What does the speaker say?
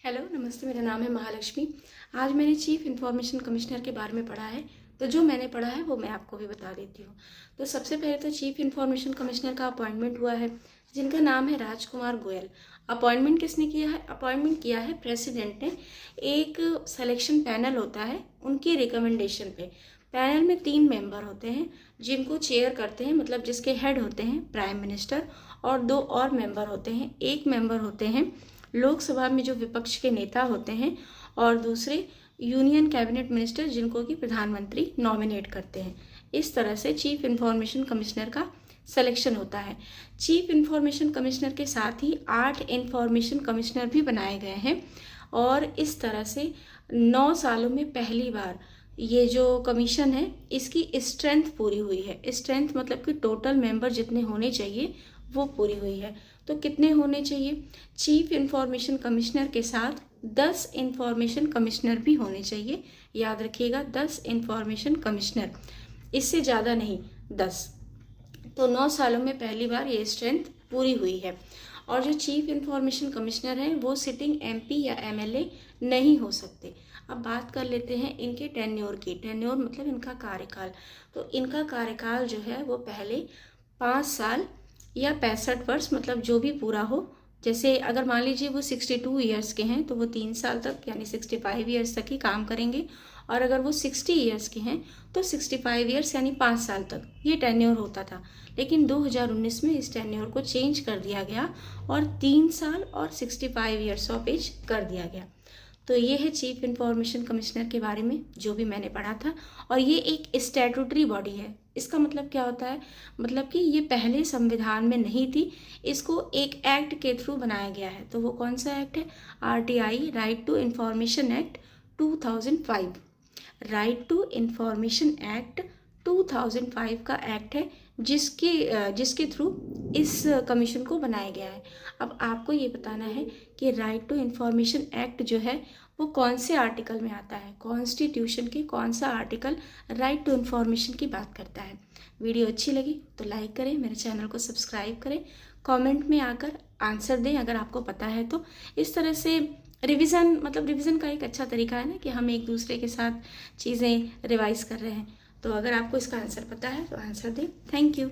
Hello नमस्ते, मेरा नाम है महालक्ष्मी। आज मैंने चीफ इंफॉर्मेशन कमिश्नर के बारे में पढ़ा है, तो जो मैंने पढ़ा है वो मैं आपको भी बता देती हूँ। तो सबसे पहले तो चीफ इंफॉर्मेशन कमिश्नर का अपॉइंटमेंट हुआ है, जिनका नाम है राजकुमार गोयल। अपॉइंटमेंट किसने किया है? अपॉइंटमेंट किया है प्रेसिडेंट ने। एक सिलेक्शन पैनल होता है, उनकी रिकमेंडेशन पे। पैनल में 3 मेंबर होते हैं, जिनको चेयर करते हैं, मतलब जिसके हेड होते हैं प्राइम मिनिस्टर, और 2 और मेंबर होते हैं। एक मेंबर होते हैं लोकसभा में जो विपक्ष के नेता होते हैं, और दूसरे यूनियन कैबिनेट मिनिस्टर, जिनको कि प्रधानमंत्री नॉमिनेट करते हैं। इस तरह से चीफ इंफॉर्मेशन कमिश्नर का सिलेक्शन होता है। चीफ इंफॉर्मेशन कमिश्नर के साथ ही 8 इंफॉर्मेशन कमिश्नर भी बनाए गए हैं, और इस तरह से 9 सालों में पहली बार ये जो कमीशन है, इसकी स्ट्रेंथ पूरी हुई है। स्ट्रेंथ मतलब कि टोटल मेंबर जितने होने चाहिए वो पूरी हुई है। तो कितने होने चाहिए? चीफ इंफॉर्मेशन कमिश्नर के साथ 10 इंफॉर्मेशन कमिश्नर भी होने चाहिए। याद रखिएगा, 10 इंफॉर्मेशन कमिश्नर, इससे ज़्यादा नहीं, 10। तो 9 सालों में पहली बार ये स्ट्रेंथ पूरी हुई है। और जो चीफ इंफॉर्मेशन कमिश्नर हैं वो सिटिंग एमपी या एमएलए नहीं हो सकते। अब बात कर लेते हैं इनके टेन्योर की। टेन्योर मतलब इनका कार्यकाल। तो इनका कार्यकाल जो है वो पहले 5 साल या 65 वर्ष, मतलब जो भी पूरा हो। जैसे अगर मान लीजिए वो 62 ईयर्स के हैं तो वो 3 साल तक यानी 65 ईयर्स तक ही काम करेंगे। और अगर वो 60 ईयर्स के हैं तो 65 ईयर्स यानी 5 साल तक ये टेन्योर होता था। लेकिन 2019 में इस टेन्योर को चेंज कर दिया गया और 3 साल और 65 ईयर्स ऑफ एज कर दिया गया। तो ये है चीफ इंफॉर्मेशन कमिश्नर के बारे में जो भी मैंने पढ़ा था। और ये एक स्टैट्यूटरी बॉडी है। इसका मतलब क्या होता है? मतलब कि ये पहले संविधान में नहीं थी, इसको एक एक्ट के थ्रू बनाया गया है। तो वो कौन सा एक्ट है? RTI, right to information act 2005। Right to information act 2005 का एक्ट है, जिसके थ्रू इस कमीशन को बनाया गया है। अब आपको ये बताना है कि राइट टू इंफॉर्मेशन एक्ट जो है वो कौन से आर्टिकल में आता है, कॉन्स्टिट्यूशन के कौन सा आर्टिकल राइट टू इंफॉर्मेशन की बात करता है। वीडियो अच्छी लगी तो लाइक करें, मेरे चैनल को सब्सक्राइब करें, कमेंट में आकर आंसर दें अगर आपको पता है तो। इस तरह से रिवीजन का एक अच्छा तरीका है ना कि हम एक दूसरे के साथ चीज़ें रिवाइज कर रहे हैं। तो अगर आपको इसका आंसर पता है तो आंसर दें। Thank you.